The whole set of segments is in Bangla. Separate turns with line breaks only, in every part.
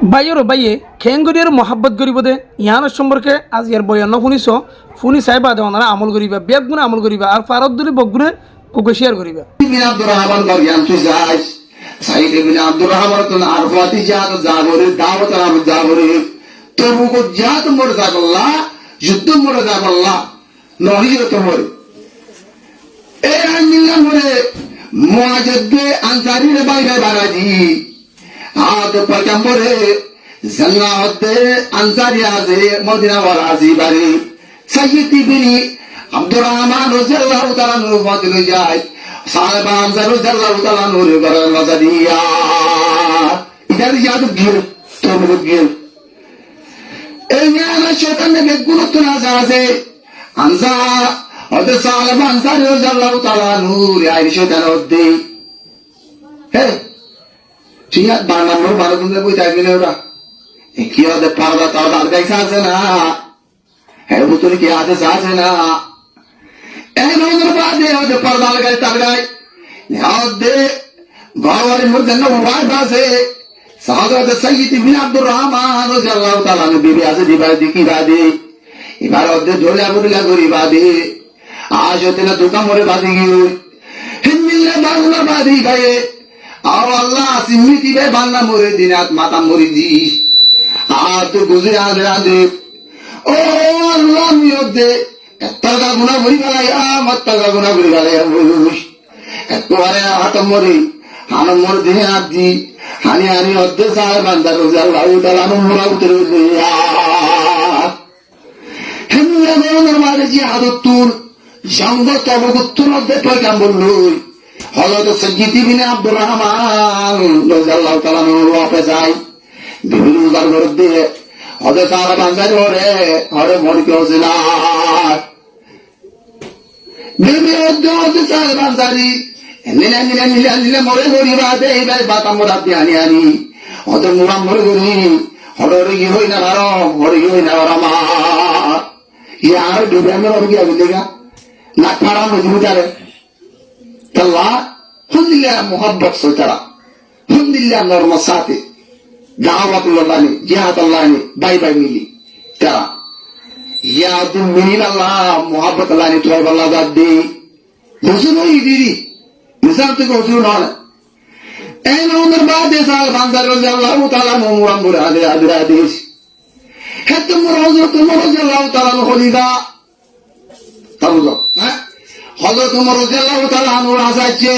বাইয়েরও বাইয়ে খেঙ্গুরিয়ার মহাব্বত করিব দে ইয়ানোর সম্পর্কে আজ ইয়ার বয়ান্ন শুনিছ শুনি চাইবা দে ওনারা আমল করিবা বেগ গুণে আমল করিবা আর ফারত দুলি বগুনে ওকে শেয়ার করিবা
বিন আব্দুর রহমান বাগিয়ান তুই যাস সাইদ বিন আব্দুর রহমান তো আরফাতি জাত জাবরে দাওয়াত আম জাবরে তবুক জাত মোর জাবাল্লাহ যুদ্ধ মোর জাবাল্লাহ নহির তোমর এ আনিলা মোরে মুআজ্জদে আনসারী রে বাইরে বারাজি আদ পয়গম্বরে জান্নাতে আনসারী আছে মদিনা ওয়ারাজি বাড়ি সাইয়্যিদ বিন আব্দুর রহমান রাদিয়াল্লাহু তাআলা নূর মদিনা যায় সাহাবা হামজা রাদিয়াল্লাহু তাআলা নূর ঘরে নজরিয়া ইদার ইয়াদ গির তোমর গির এই না শয়তান নে বেগুন তো না যাবে হামজা ওদের সাহাবা হামজা রাদিয়াল্লাহু তাআলা নূর আই শয়তান ওদে হে ঠিক আছে বানানো বানানো বই থাকবে না ওরা কি ওদের পারদা তার দেখা আছে না হ্যাঁ বুতুরি কি আছে না ওদের পর্দা লাগাই তার গায়ে ঘর মধ্যে আছে সাহায্য সাইয়্যিদ বিন আব্দুর রহমান রাদিয়াল্লাহু তাআলা বিবি আছে দিবার দিকি বাদে এবার ওদের ঝোলা বুড়লা করি বাদে আজ হতে না দোকান মরে বাদে গিয়ে হিন্দিল্লা বাংলা বাদি গায়ে আর আল্লাহ সিমিতি বে বাংলা মরে দিনাত মাতা মরি দি আর তো গুজরে আদে ও আল্লাহ মিয়দে এত্তাগা গুনাহ করি গেলাই মত্তাগা গুনাহ করি গেলাই একেবারে হাতম মরি হানম মর দিনে আদি হানি হানি অদ্দে সাহেব বান্দার রাদিয়াল্লাহু তাআলা মোরা উতরে দিয়া হেমিয়া গোনের মাঝে যে আদতুর জঙ্গ তবগুত্তুর মধ্যে পয়গাম্বর লই হযরত সাইয়্যিদ বিন আব্দুর রহমান রাদিয়াল্লাহু তাআলা ওয়াপে যায় বিভিন্ন দরবার দিয়ে হযরত সাহাবা বান্দার হরে মরি কেছে না বিবি ওদ্দে সাহেব বান্দারি নীলা মরে গরি বাদে এইবার বাতা মোরা দিয়ানি আনি ওদের মুরা মরে গরি হরে কি হই না ভারো হরে কি হই না রামা ইয়ার ডুবে আমি আর কি আবিলেগা না পারা মজুদারে তাল্লা হুদিল্লাহ মুহাব্বত সইতারা হুদিল্লাহ নরমাসাতে দাওয়াতুল্লাহ জিহাদুল্লাহ বাই বাই মিলি তারা ইয়া তুম মিল আল্লাহ মুহাব্বত আল্লাহ নি তোর আল্লাহ দাদ দে বুঝুনই দিদি মিসাল থেকে বুঝুন না এই নমর বাদে সাল বান্দার রাদিয়াল্লাহু তাআলা মুরাম বুরা আদে আদেশ হেত মুর হযরত উমর রাদিয়াল্লাহু তাআলা খলিফা তাবুজো হ্যাঁ হযরত উমর রাদিয়াল্লাহু তাআলা নূর আসাইছে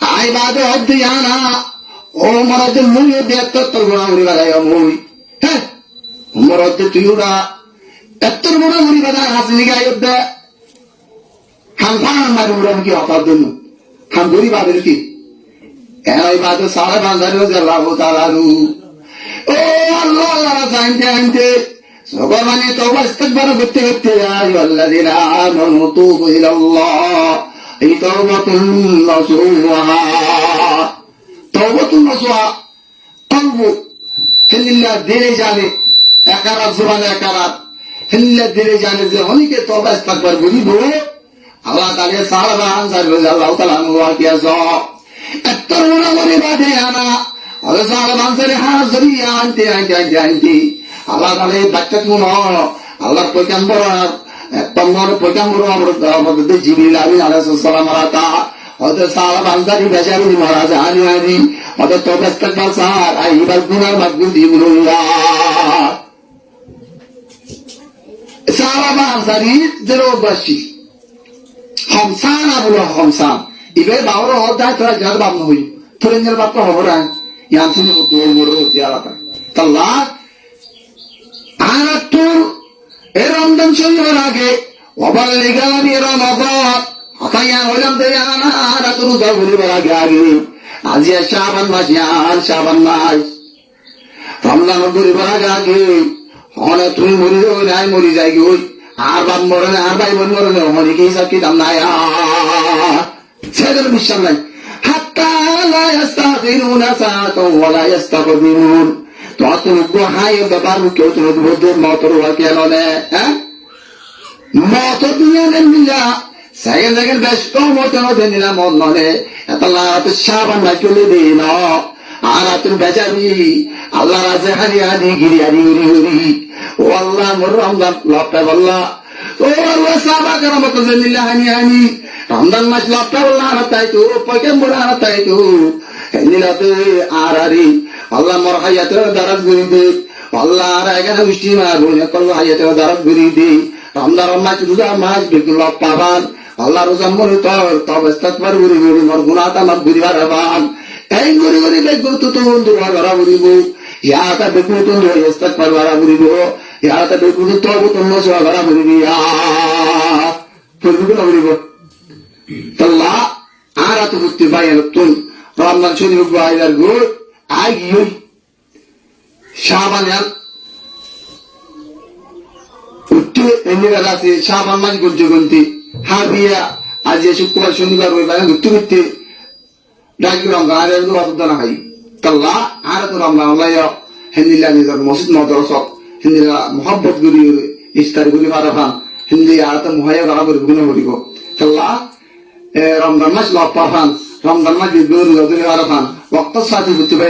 আই বাদে হদিয়ানা ও মরদ মুয়ে বেত্তর গুণা করি গেলাই মুই হ্যাঁ মরদ তুইরা এত্তর গুণা করি গেলাই হাসনি গায়দা হাম ফান মার মুরাম কি অকাদ দেন হাম গরি বাদের কি এই বাদ সারা বাজার রাদিয়াল্লাহু তাআলা ও আল্লাহ আল্লাহ জানতে সবার মানে তওবা ইস্তিগফার করতে করতে আইয়ুহাল্লাযিনা আমানু তুবু ইলাল্লাহ এই তাওবাতুন নাসুহা তাওবাতুন নাসুহা তাওবা হিল্লাহ দিলে জানে একারাত জবানে একারাত হিল্লাহ দিলে জানে যে অনেকে তওবা ইস্তিগফার করিব আল্লাহ তাআলা সাহাবা আনসার রাদিয়াল্লাহু তাআলা ওয়া কিয়াসা এত্তর গুনাহ করে বাদে আনা আল্লাহ সাহাবা আনসারে হাজরি আনতে আল্লাহ তাআলা বাচ্চা তুনো আল্লাহর পয়গম্বর পয়গম্বর আমাদের জিবরিল আলাইহিস সালাম আতা ওদের সাহাবা আনসারি বেচারি মারা জানি আনি ওদের তওবা ইস্তিগফার সার আইবার গুনাহ মাগফির দিবুল্লাহ সাহাবা আনসারি জরবাশি হামসান আবুল হামসান ইবে বাওর হদা তোরা জাদ বাপ নই তুরেঞ্জের বাপ তো হবরা ইয়ান তুমি দোল মোর দিয়ালা তাল্লা আনাতু এর রমজান শরীফের আগে ওবাল লিগানি রমাদান হাতায়া হলাম দেয়ানা আনাতু রোজা বলিবার আগে আজি শাবান মাস ইয়ান শাবান মাস রমজান বলিবার আগে হনে তুমি মরি যাই গই আর বাপ মরে না আর ভাই বোন মরে না মরি কি সব কি দাম নাই সেদের বিশ্বাস নাই হাত্তা লা ইস্তাগফিরুনা সাআতাও ওয়া লা ইস্তাগফিরুন তো তুমি গোহাই ব্যাপার কেউ তুমি বলতে মতর ওয়া কেন না হ্যাঁ মত দুনিয়া নিলা সাইকেল ব্যস্ত মত নদে নিলা মন নলে এতলা তো শাবান না চলে দিন আর তুই বেচাবি আল্লাহ রাজে হানি হানি গিরি হানি উড়ি উড়ি ও আল্লাহ মোর রমজান লপটা বললা ও আল্লাহ সাবা কেরাম কজনিল্লাহ হানি হানি রমজান মাস লপটা বললা আর তাই তো পয়গম্বর আর তাই তো নিলাতে আর আরি আল্লাহ মোর হায়াতের দারাজ গরি দে আল্লাহ আর এখানে উষ্টি মার বলে কল হায়াতের দারাজ গরি দে রমজান মাস রোজা মাস বিকুল লপটা বান আল্লাহ রোজা মর তোর তবস্তাকবার গরি গরি মোর গুনাহটা মাফ করি বারবান এই গরি গরি বেগুন তো বন্ধু ঘরা গরিব ইয়াটা বেগুন তো ইস্তাকবার ঘরা গরিব ইয়াটা বেগুন তো তোমরা সব ঘরা গরিব ইয়া ফুলগুলো গরিব তাল্লা আর তো বুঝতে পাই তুই রমজান শরীফ গায়লার গুড আই গিয়ে শাবান উঠতে এমনি রাতে শাবান মাস গুনতে গুনতে হাবিয়া আজ শুক্রবার শনিবার রবিবার ঘুরতে ঘুরতে ডাকি রমজান আর এগুলো অসুবিধা না হয় তাল্লা আর তো রমজান আল্লাহ হিন্দিলা নিজের মসজিদ মদরসক হিন্দিলা মোহাব্বত গুলি ইস্তার গুলি মারা খান হিন্দি আর তো মহায়া গাড়া করে গুণ করিব তাল্লা রমজান মাস লপ্পা খান রমজান মাস বিদ্যুৎ মারা খান বক্তার সাথে ঘুরতে পাই